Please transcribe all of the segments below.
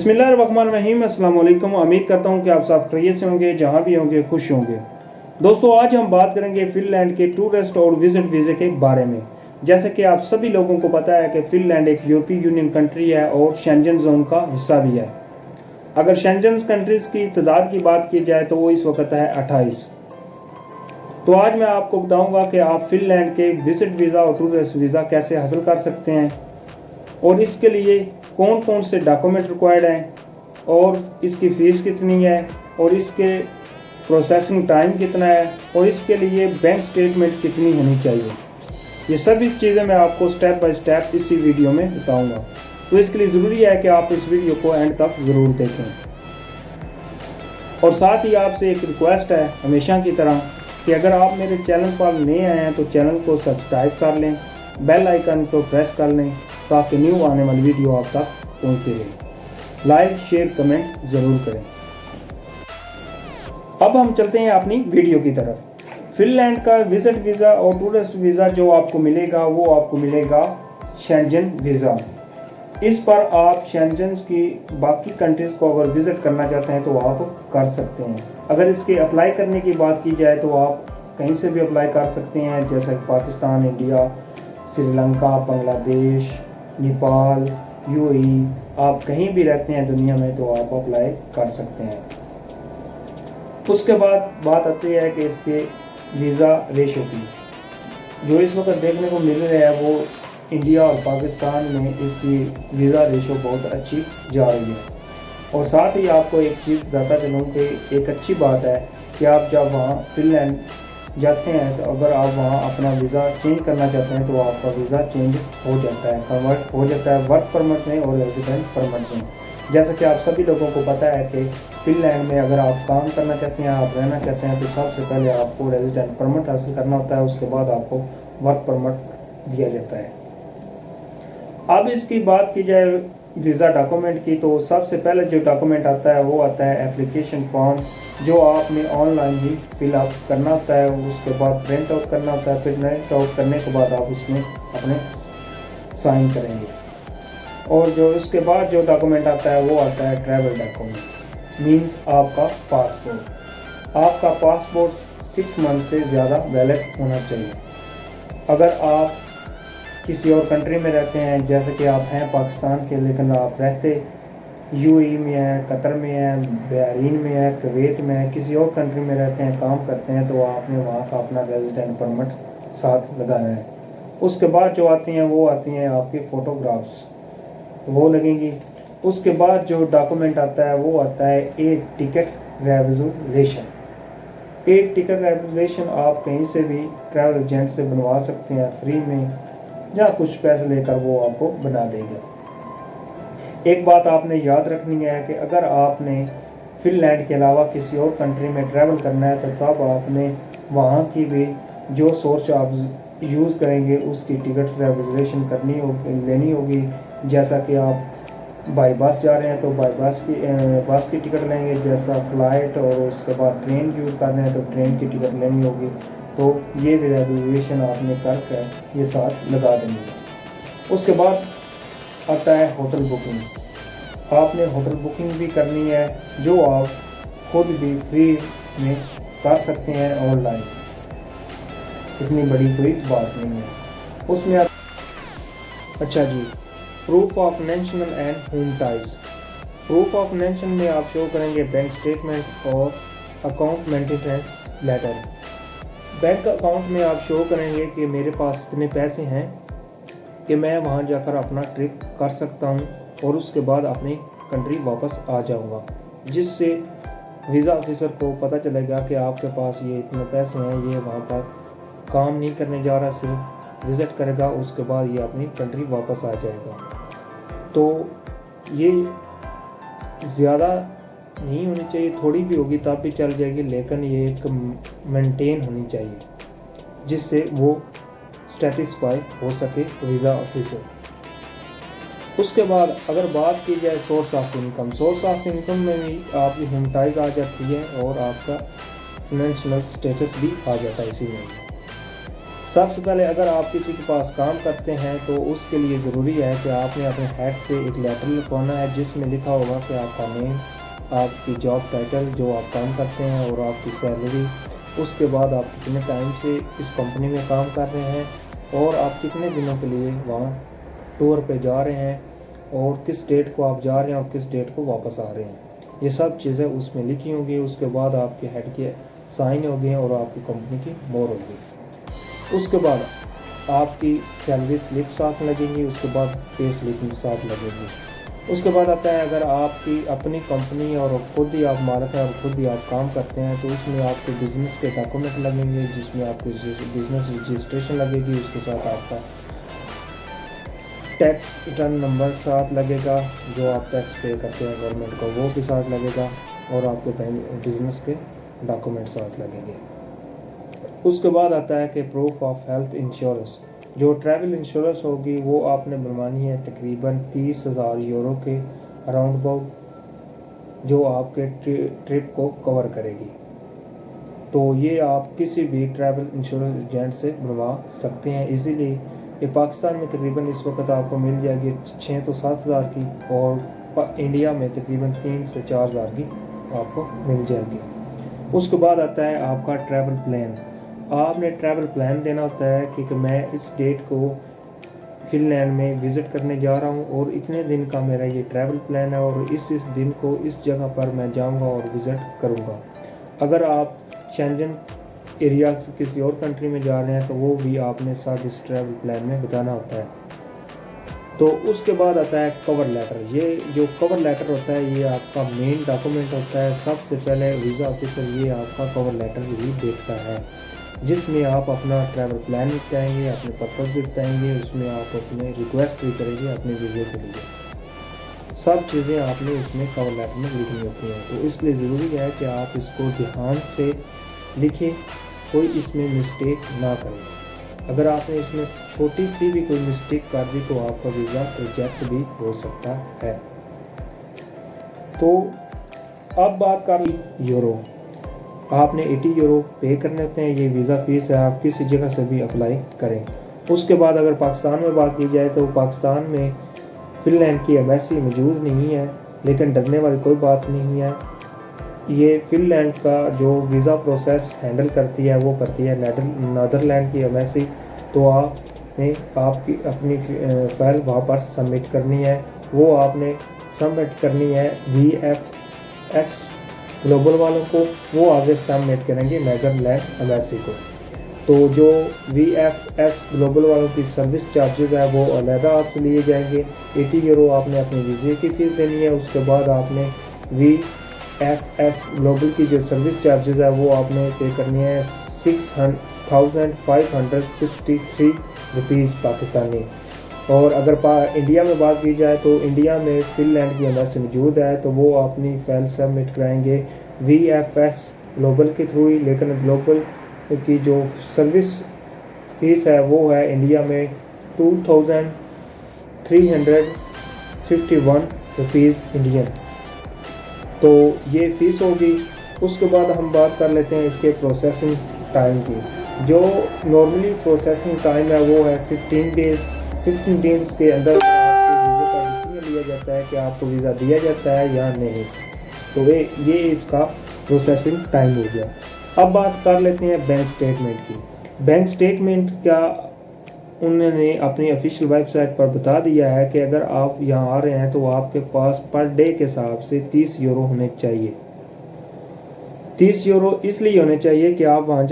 बिस्मिल्लाहिर्रहमानिर्रहीम। अस्सलाम वालेकुम। उम्मीद करता हूँ कि आप सब खैरियत से होंगे, जहाँ भी होंगे खुश होंगे। दोस्तों, आज हम बात करेंगे फिनलैंड के टूरिस्ट और विजिट वीज़े के बारे में। जैसे कि आप सभी लोगों को पता है कि फिनलैंड एक यूरोपीय यूनियन कंट्री है और शेंजन जोन का हिस्सा भी है। अगर शेंजन कंट्रीज़ की तादाद की बात की जाए तो वो इस वक्त है 28। तो आज मैं आपको बताऊंगा कि आप फिनलैंड के विजिट वीज़ा और टूरिस्ट वीज़ा कैसे हासिल कर सकते हैं और इसके लिए कौन कौन से डॉक्यूमेंट रिक्वायर्ड हैं और इसकी फ़ीस कितनी है और इसके प्रोसेसिंग टाइम कितना है और इसके लिए बैंक स्टेटमेंट कितनी होनी चाहिए। ये सभी चीज़ें मैं आपको स्टेप बाय स्टेप इसी वीडियो में बताऊंगा। तो इसके लिए ज़रूरी है कि आप इस वीडियो को एंड तक ज़रूर देखें। और साथ ही आपसे एक रिक्वेस्ट है हमेशा की तरह कि अगर आप मेरे चैनल पर नए आए हैं तो चैनल को सब्सक्राइब कर लें, बेल आइकन को प्रेस कर लें ताकि न्यू आने वाली वीडियो आप तक पहुंचती रहे। लाइक शेयर कमेंट ज़रूर करें। अब हम चलते हैं अपनी वीडियो की तरफ। फिनलैंड का विजिट वीज़ा और टूरिस्ट वीज़ा जो आपको मिलेगा वो आपको मिलेगा शेंजन वीज़ा। इस पर आप शेंजन की बाकी कंट्रीज़ को अगर विज़िट करना चाहते हैं तो आप कर सकते हैं। अगर इसके अप्लाई करने की बात की जाए तो आप कहीं से भी अप्लाई कर सकते हैं, जैसे पाकिस्तान, इंडिया, श्रीलंका, बांग्लादेश, नेपाल, यूएई। आप कहीं भी रहते हैं दुनिया में तो आप अप्लाई कर सकते हैं। उसके बाद बात आती है कि इसके वीज़ा रेशो की। जो इस वक्त देखने को मिल रहा है वो इंडिया और पाकिस्तान में इसकी वीज़ा रेशो बहुत अच्छी जा रही है। और साथ ही आपको एक चीज़ बताता चलूँ कि एक अच्छी बात है कि आप जब वहाँ फिनलैंड जाते हैं तो अगर आप वहाँ अपना वीज़ा चेंज करना चाहते हैं तो आपका वीज़ा चेंज हो जाता है, कन्वर्ट हो जाता है वर्क परमिट में और रेजिडेंट परमिट में। जैसा कि आप सभी लोगों को पता है कि फिनलैंड में अगर आप काम करना चाहते हैं, आप रहना चाहते हैं तो सबसे पहले आपको रेजिडेंट परमिट हासिल करना होता है, उसके बाद आपको वर्क परमिट दिया जाता है। अब इसकी बात की जाए वीज़ा डॉक्यूमेंट की तो सबसे पहले जो डॉक्यूमेंट आता है वो आता है एप्लीकेशन फॉर्म, जो आपने ऑनलाइन ही फिलअप करना होता है। उसके बाद प्रिंट आउट करना होता है। फिर प्रिंट आउट करने के बाद आप उसमें अपने साइन करेंगे। और जो इसके बाद जो डॉक्यूमेंट आता है वो आता है ट्रैवल डॉक्यूमेंट, मीन्स आपका पासपोर्ट। आपका पासपोर्ट 6 मंथ से ज़्यादा वैलिड होना चाहिए। अगर आप किसी और कंट्री में रहते हैं, जैसे कि आप हैं पाकिस्तान के लेकिन आप रहते यूएई में हैं, कतर में हैं, बहरीन में है, कुवैत में है, किसी और कंट्री में रहते हैं, काम करते हैं, तो आपने वहाँ का अपना रेजिडेंट परमिट साथ लगाना है। उसके बाद जो आती हैं वो आती हैं आपकी फ़ोटोग्राफ्स, वो लगेंगी। उसके बाद जो डॉक्यूमेंट आता है वो आता है एक टिकट रेजर्वेशन। एक टिकट रेजर्वेशन आप कहीं से भी ट्रैवल एजेंट से बनवा सकते हैं फ्री में, या कुछ पैसे लेकर वो आपको बना देगा। एक बात आपने याद रखनी है कि अगर आपने फिनलैंड के अलावा किसी और कंट्री में ट्रैवल करना है तो तब आपने वहाँ की भी जो सोर्स आप यूज़ करेंगे उसकी टिकट रिजर्वेशन लेनी होगी। जैसा कि आप बाई बस जा रहे हैं तो बाई बस की टिकट लेंगे, जैसा फ़्लाइट और उसके बाद ट्रेन यूज़ कर रहे हैं तो ट्रेन की टिकट लेनी होगी। तो ये भी रिजर्वेशन आपने करके ये साथ लगा देंगे। उसके बाद आता है होटल बुकिंग। आपने होटल बुकिंग भी करनी है, जो आप खुद भी फ्री में कर सकते हैं ऑनलाइन। इतनी बड़ी कोई बात नहीं है। उसमें अच्छा जी, proof of national and home ties. Proof of nation में आप शो करेंगे बैंक स्टेटमेंट और account maintenance letter. Bank account में आप शो करेंगे कि मेरे पास इतने पैसे हैं कि मैं वहाँ जाकर अपना ट्रिप कर सकता हूँ और उसके बाद अपनी कंट्री वापस आ जाऊँगा, जिससे वीज़ा ऑफिसर को पता चलेगा कि आपके पास ये इतने पैसे हैं, ये वहाँ पर काम नहीं करने जा रहा, सिर्फ विज़िट करेगा, उसके बाद ये अपनी कंट्री वापस आ जाएगा। तो ये ज़्यादा नहीं होनी चाहिए, थोड़ी भी होगी तब भी चल जाएगी, लेकिन ये एक मेंटेन होनी चाहिए जिससे वो सेटिस्फाई हो सके वीज़ा ऑफिसर। उसके बाद अगर बात की जाए source of income, source of income में भी आपकी होम टाइज आ जाती है और आपका फाइनेंशियल स्टेटस भी आ जाता है इसी में। सबसे पहले अगर आप किसी के पास काम करते हैं तो उसके लिए ज़रूरी है कि आपने अपने हेड से एक लेटर लिखवाना है जिसमें लिखा होगा कि आपका नेम, आपकी जॉब टाइटल, जो आप काम करते हैं, और आपकी सैलरी, उसके बाद आप कितने टाइम से इस कंपनी में काम कर रहे हैं और आप कितने दिनों के लिए वहाँ टूर पे जा रहे हैं और किस डेट को आप जा रहे हैं और किस डेट को वापस आ रहे हैं। ये सब चीज़ें उसमें लिखी होंगी। उसके बाद आपके हेड के साइन होंगे और आपकी कंपनी की मोहर होगी। उसके बाद आपकी सैलरी स्लिप साथ लगेंगी, उसके बाद पे स्लिप साथ लगेगी। उसके बाद आता है अगर आपकी अपनी कंपनी और खुद ही आप मालिक हैं और खुद ही आप काम करते हैं तो उसमें आपके बिज़नेस के डॉक्यूमेंट लगेंगे, जिसमें आपकी बिज़नेस रजिस्ट्रेशन लगेगी, उसके साथ आपका टैक्स रिटर्न नंबर साथ लगेगा, जो आप टैक्स पे करते हैं गवर्नमेंट को वो भी साथ लगेगा, और आपके बिज़नेस के डॉक्यूमेंट साथ लगेंगे। उसके बाद आता है कि प्रूफ ऑफ हेल्थ इंश्योरेंस, जो ट्रैवल इंश्योरेंस होगी वो आपने बनवानी है तकरीबन 30,000 यूरो के अराउंड अबाउट, जो आपके ट्रिप को कवर करेगी। तो ये आप किसी भी ट्रैवल इंश्योरेंस एजेंट से बनवा सकते हैं इजीली। ये पाकिस्तान में तकरीबन इस वक्त आपको मिल जाएगी 6 तो 7,000 की, और इंडिया में तकरीबन 3 से 4,000 की आपको मिल जाएगी। उसके बाद आता है आपका ट्रैवल प्लान। आपने ट्रैवल प्लान देना होता है कि मैं इस डेट को फिनलैंड में विज़िट करने जा रहा हूँ और इतने दिन का मेरा ये ट्रैवल प्लान है और इस दिन को इस जगह पर मैं जाऊँगा और विज़िट करूँगा। अगर आप शेंजन एरिया से किसी और कंट्री में जा रहे हैं तो वो भी आपने साथ इस ट्रैवल प्लान में बताना होता है। तो उसके बाद आता है कवर लेटर। ये जो कवर लेटर होता है ये आपका मेन डॉक्यूमेंट होता है। सबसे पहले वीज़ा ऑफिसर ये आपका कवर लेटर ही देखता है, जिसमें आप अपना ट्रैवल प्लान भी बताएंगे, अपने पर्पस भी बताएंगे, उसमें आप अपने रिक्वेस्ट भी करेंगे अपने वीज़े के लिए। सब चीज़ें आपने इसमें कवर लेटर में लिखनी होती हैं। तो इसलिए ज़रूरी है कि आप इसको ध्यान से लिखें, कोई इसमें मिस्टेक ना करें। अगर आपने इसमें छोटी सी भी कोई मिस्टेक कर दी तो आपका वीज़ा रिजेक्ट भी हो सकता है। तो अब बात कर यूरो। आपने 80 यूरो पे करने होते हैं, ये वीज़ा फ़ीस है, आप किसी जगह से भी अप्लाई करें। उसके बाद अगर पाकिस्तान में बात की जाए तो पाकिस्तान में फिनलैंड की एम्बेसी मौजूद नहीं है, लेकिन डरने वाली कोई बात नहीं है। ये फिनलैंड का जो वीज़ा प्रोसेस हैंडल करती है वो करती है नीदरलैंड की एम्बेसी। तो आपने आपकी अपनी फाइल वहाँ पर सबमिट करनी है। वो आपने सबमिट करनी है VFS ग्लोबल वालों को, वो आगे सबमिट करेंगे नीदरलैंड एम्बेसी को। तो जो VFS ग्लोबल वालों की सर्विस चार्जेस है वो अलहदा आपसे लिए जाएंगे। 80 यूरो आपने अपने वीज़े की फीस देनी है। उसके बाद आपने VFS ग्लोबल की जो सर्विस चार्जेस है वो आपने पे करनी है 6,563 रुपीज़ पाकिस्तानी। और अगर इंडिया में बात की जाए तो इंडिया में फिनलैंड की एम्बेसी मौजूद है, तो वो अपनी फाइल सबमिट कराएंगे VFS ग्लोबल के थ्रू ही। लेकिन ग्लोबल की जो सर्विस फीस है वो है इंडिया में 2,351 रुपीज़ इंडियन। तो ये फ़ीस होगी। उसके बाद हम बात कर लेते हैं इसके प्रोसेसिंग टाइम की। जो नॉर्मली प्रोसेसिंग टाइम है वो है 15 डेज़। 15 डेज़ के अंदर आपके वीज़े का डिसीजन लिया जाता है कि आपको वीज़ा दिया जाता है या नहीं। तो ये इसका प्रोसेसिंग टाइम हो गया। अब बात कर लेते हैं बैंक स्टेटमेंट की। बैंक स्टेटमेंट का उन्होंने अपनी ऑफिशियल वेबसाइट पर बता दिया है कि अगर आप यहाँ आ रहे हैं तो आपके पास पर डे के हिसाब से 30 यूरो होने चाहिए। 30 यूरो इसलिए होने चाहिए कि आप वहाँ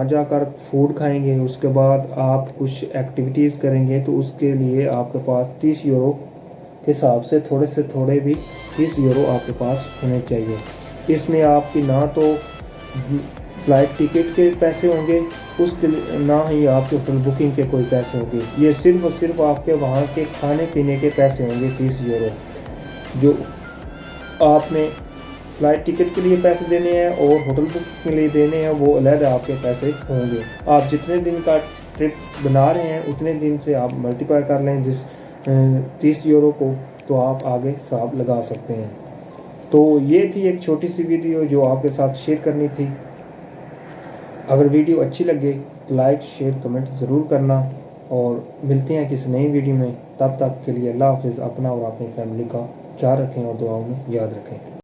जाकर फूड खाएंगे, उसके बाद आप कुछ एक्टिविटीज़ करेंगे, तो उसके लिए आपके पास 30 यूरो के हिसाब से थोड़े भी 30 यूरो आपके पास होने चाहिए। इसमें आपकी ना तो फ्लाइट टिकट के पैसे होंगे, उसके ना ही आपके होटल बुकिंग के कोई पैसे होंगे। ये सिर्फ और सिर्फ आपके वहाँ के खाने पीने के पैसे होंगे 30 यूरो। जो आपने फ्लाइट टिकट के लिए पैसे देने हैं और होटल बुकिंग के लिए देने हैं वो अलग आपके पैसे होंगे। आप जितने दिन का ट्रिप बना रहे हैं उतने दिन से आप मल्टीप्लाई कर लें जिस 30 यूरो को, तो आप आगे हिसाब लगा सकते हैं। तो ये थी एक छोटी सी वीडियो जो आपके साथ शेयर करनी थी। अगर वीडियो अच्छी लगे लाइक शेयर कमेंट ज़रूर करना और मिलते हैं किसी नई वीडियो में। तब तक के लिए अल्लाह हाफिज़। अपना और अपनी फैमिली का ख्याल रखें और दुआओं में याद रखें।